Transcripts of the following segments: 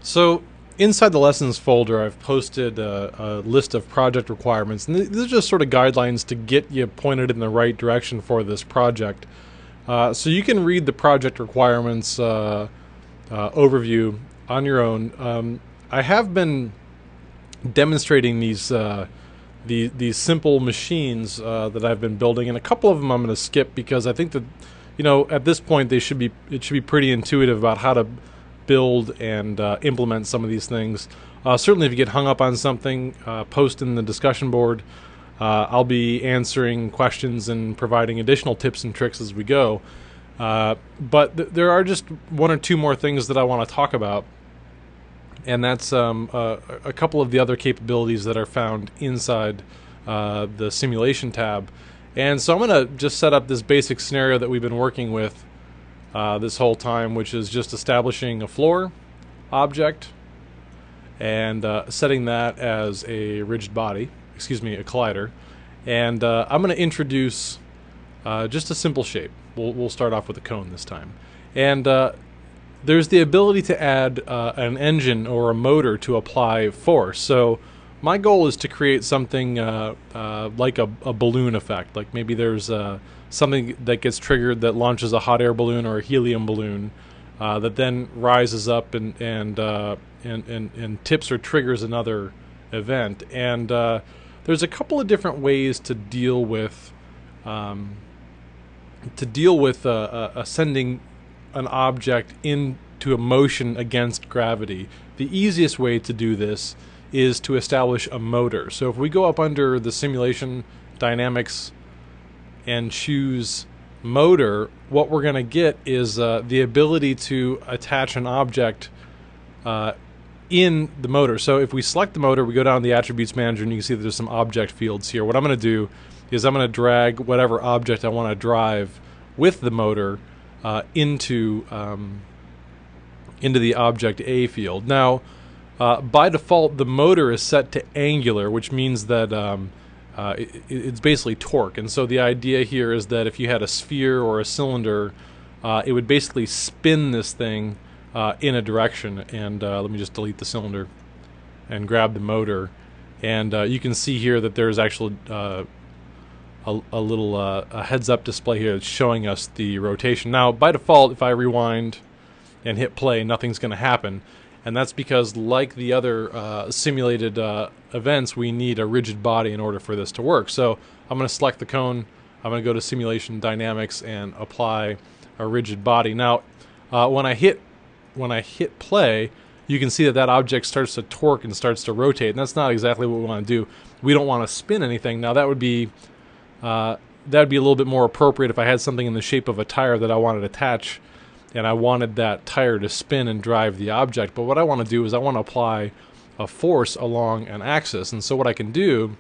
So inside the lessons folder, I've posted a list of project requirements, and these are just sort of guidelines to get you pointed in the right direction for this project. So you can read the project requirements overview on your own. I have been demonstrating these simple machines that I've been building, and a couple of them I'm going to skip because I think that at this point it should be pretty intuitive about how to build and implement some of these things. Certainly, if you get hung up on something, post in the discussion board. I'll be answering questions and providing additional tips and tricks as we go. But there are just one or two more things that I want to talk about, and that's a couple of the other capabilities that are found inside the simulation tab. And so I'm going to just set up this basic scenario that we've been working with this whole time, which is just establishing a floor object and setting that as a rigid body, a collider. And I'm going to introduce just a simple shape. We'll start off with a cone this time. And there's the ability to add an engine or a motor to apply force. So my goal is to create something like a balloon effect. Like maybe there's something that gets triggered that launches a hot air balloon or a helium balloon that then rises up and tips or triggers another event. And there's a couple of different ways to deal with sending an object into a motion against gravity. The easiest way to do this is to establish a motor. So if we go up under the simulation dynamics and choose motor, what we're going to get is the ability to attach an object in the motor. So if we select the motor, we go down to the attributes manager, and you can see that there's some object fields here. What I'm going to do is I'm going to drag whatever object I want to drive with the motor into the object A field. Now, by default, the motor is set to angular, which means that it's basically torque. And so the idea here is that if you had a sphere or a cylinder, it would basically spin this thing in a direction. And let me just delete the cylinder and grab the motor. And you can see here that there's actually a little a heads-up display here that's showing us the rotation. Now, by default, if I rewind and hit play, nothing's going to happen. And that's because, like the other simulated events, we need a rigid body in order for this to work. So I'm going to select the cone. I'm going to go to Simulation Dynamics and apply a rigid body. Now, when I hit play, you can see that that object starts to torque and starts to rotate. And that's not exactly what we want to do. We don't want to spin anything. Now, that would be a little bit more appropriate if I had something in the shape of a tire that I wanted to attach, and I wanted that tire to spin and drive the object. But what I want to do is I want to apply a force along an axis. And so what I can do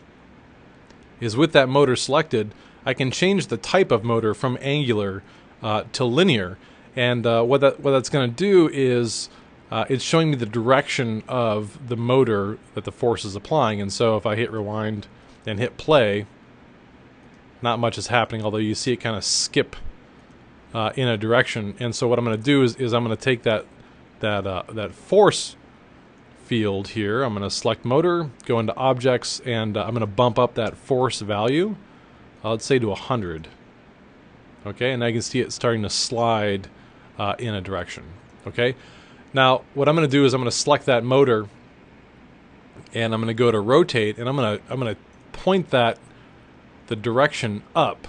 is, with that motor selected, I can change the type of motor from angular to linear. And what that's going to do is it's showing me the direction of the motor that the force is applying. And so if I hit rewind and hit play, not much is happening, although you see it kind of skip in a direction. And so what I'm going to do is I'm going to take that force field here. I'm going to select motor, go into objects, and I'm going to bump up that force value. Let's say to 100. Okay, and now you can see it starting to slide in a direction. Okay, now what I'm going to do is I'm going to select that motor, and I'm going to go to rotate, and I'm going to point the direction up.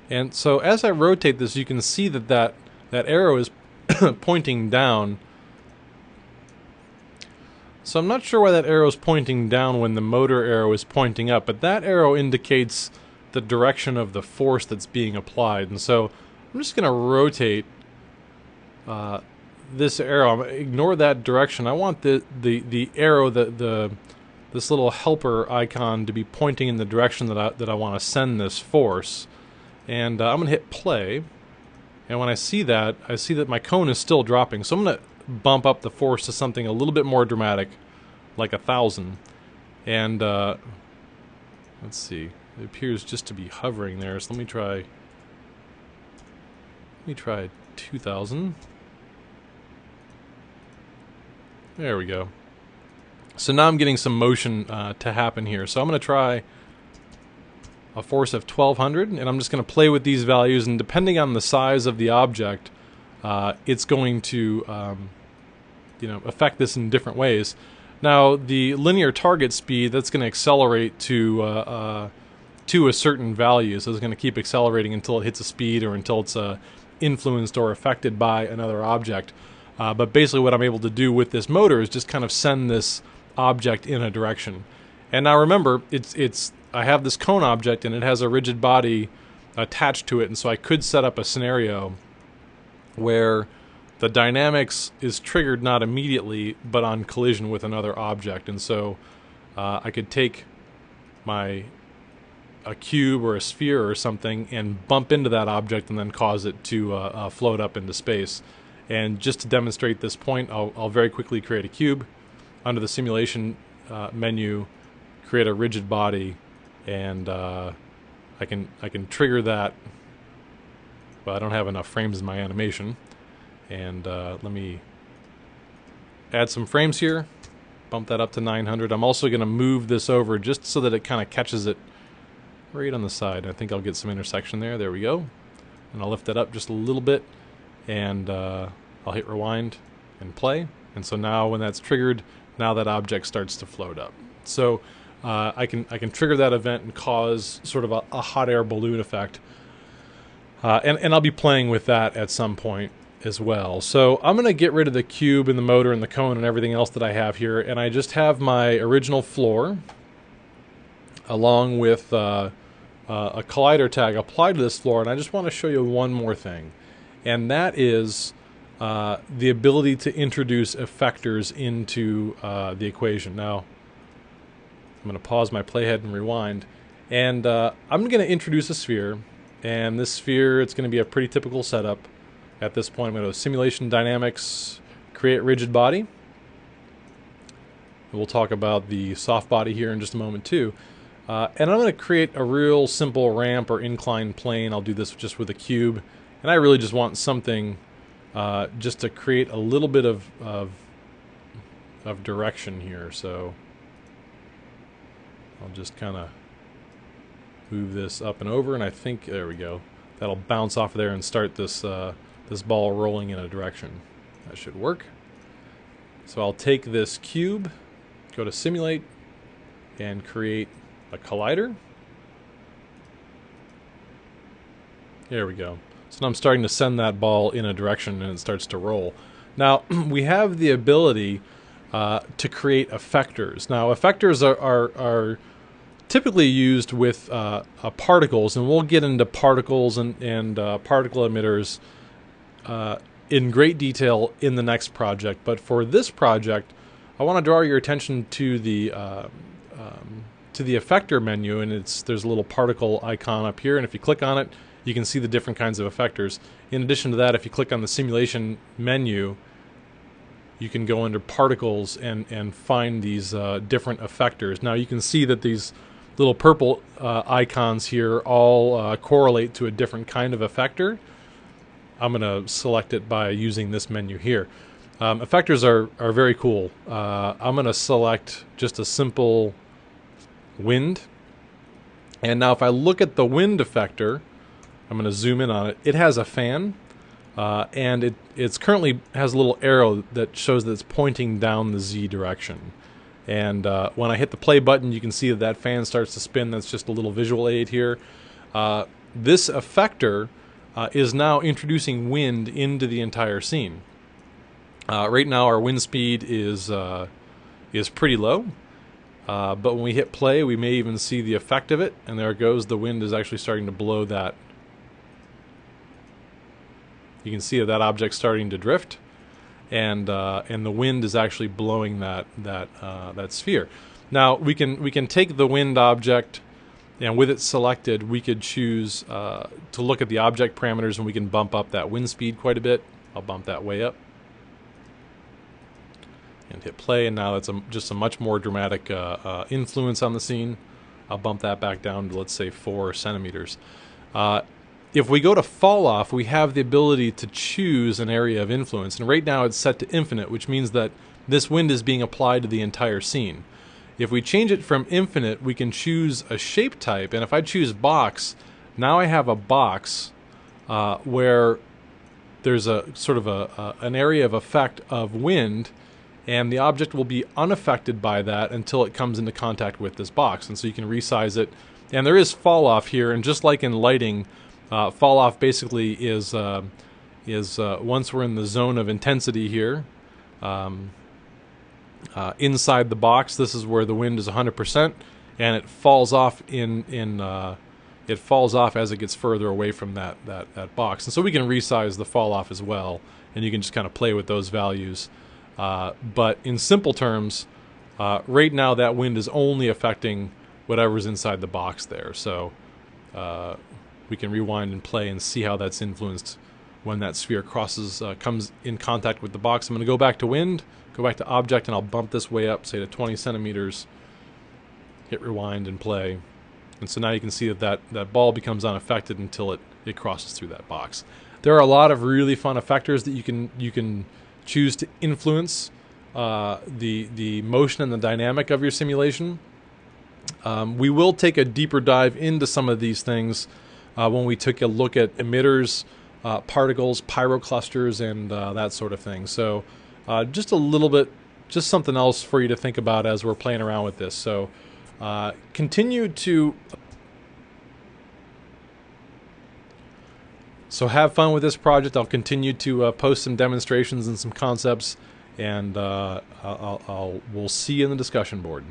And so as I rotate this, you can see that arrow is pointing down. So I'm not sure why that arrow is pointing down when the motor arrow is pointing up, but that arrow indicates the direction of the force that's being applied. And so I'm just going to rotate this arrow. Ignore that direction. I want the arrow, this little helper icon, to be pointing in the direction that I want to send this force. And I'm going to hit play, and when I see that my cone is still dropping. So I'm going to bump up the force to something a little bit more dramatic, like 1,000. And let's see, it appears just to be hovering there. So let me try 2,000. There we go. So now I'm getting some motion to happen here. So I'm going to try a force of 1200, and I'm just going to play with these values, and depending on the size of the object, it's going to affect this in different ways. Now, the linear target speed, that's going to accelerate to a certain value, so it's going to keep accelerating until it hits a speed or until it's influenced or affected by another object. But basically what I'm able to do with this motor is just kind of send this object in a direction. And now remember, I have this cone object and it has a rigid body attached to it, and so I could set up a scenario where the dynamics is triggered not immediately but on collision with another object. And so I could take a cube or a sphere or something and bump into that object and then cause it to float up into space. And just to demonstrate this point, I'll very quickly create a cube. Under the simulation menu, create a rigid body, and I can trigger that. Well, I don't have enough frames in my animation, and let me add some frames here. Bump that up to 900. I'm also going to move this over just so that it kind of catches it right on the side. I think I'll get some intersection there. There we go. And I'll lift that up just a little bit, and I'll hit rewind and play. And so now when that's triggered, now that object starts to float up. So I can trigger that event and cause sort of a hot air balloon effect. And I'll be playing with that at some point as well. So I'm going to get rid of the cube and the motor and the cone and everything else that I have here, and I just have my original floor along with a collider tag applied to this floor. And I just want to show you one more thing, and that is the ability to introduce effectors into the equation. Now, I'm going to pause my playhead and rewind, and I'm going to introduce a sphere, and this sphere, it's going to be a pretty typical setup. At this point, I'm going to go simulation dynamics, create rigid body. We'll talk about the soft body here in just a moment too. And I'm going to create a real simple ramp or inclined plane. I'll do this just with a cube, and I really just want something just to create a little bit of direction here. So I'll just kind of move this up and over, and I think, there we go, that'll bounce off of there and start this this ball rolling in a direction. That should work. So I'll take this cube, go to simulate, and create a collider. There we go. So now I'm starting to send that ball in a direction and it starts to roll. Now, we have the ability to create effectors. Now, effectors are typically used with particles, and we'll get into particles and particle emitters in great detail in the next project. But for this project, I want to draw your attention to the effector menu, and there's a little particle icon up here, and if you click on it, you can see the different kinds of effectors. In addition to that, if you click on the simulation menu, you can go under particles and find these different effectors. Now you can see that these little purple icons here all correlate to a different kind of effector. I'm going to select it by using this menu here. Effectors are very cool. I'm going to select just a simple wind. And now if I look at the wind effector, I'm going to zoom in on it. It has a fan, and it's currently has a little arrow that shows that it's pointing down the Z direction. And when I hit the play button, you can see that fan starts to spin. That's just a little visual aid here. This effector is now introducing wind into the entire scene. Right now our wind speed is pretty low, but when we hit play, we may even see the effect of it, and there it goes. The wind is actually starting to blow that. You can see that object starting to drift, and the wind is actually blowing that sphere. Now we can take the wind object, and with it selected, we could choose to look at the object parameters, and we can bump up that wind speed quite a bit. I'll bump that way up and hit play, and now that's just a much more dramatic influence on the scene. I'll bump that back down to, let's say, 4 centimeters. if we go to fall off, we have the ability to choose an area of influence. And right now it's set to infinite, which means that this wind is being applied to the entire scene. If we change it from infinite, we can choose a shape type. And if I choose box, now I have a box where there's a sort of an area of effect of wind, and the object will be unaffected by that until it comes into contact with this box. And so you can resize it. And there is fall off here, and just like in lighting, fall off basically is once we're in the zone of intensity here, inside the box, this is where the wind is 100%, and it falls off it falls off as it gets further away from that box. And so we can resize the fall off as well, and you can just kind of play with those values. But in simple terms, right now that wind is only affecting whatever's inside the box there. So we can rewind and play and see how that's influenced when that sphere comes in contact with the box. I'm going to go back to wind, go back to object, and I'll bump this way up, say to 20 centimeters, hit rewind and play. And so now you can see that ball becomes unaffected until it crosses through that box. There are a lot of really fun effectors that you can choose to influence the motion and the dynamic of your simulation. We will take a deeper dive into some of these things when we took a look at emitters, particles, pyroclusters, and that sort of thing. So just a little bit, just something else for you to think about as we're playing around with this. So continue to have fun with this project. I'll continue to post some demonstrations and some concepts, and we'll see you in the discussion board.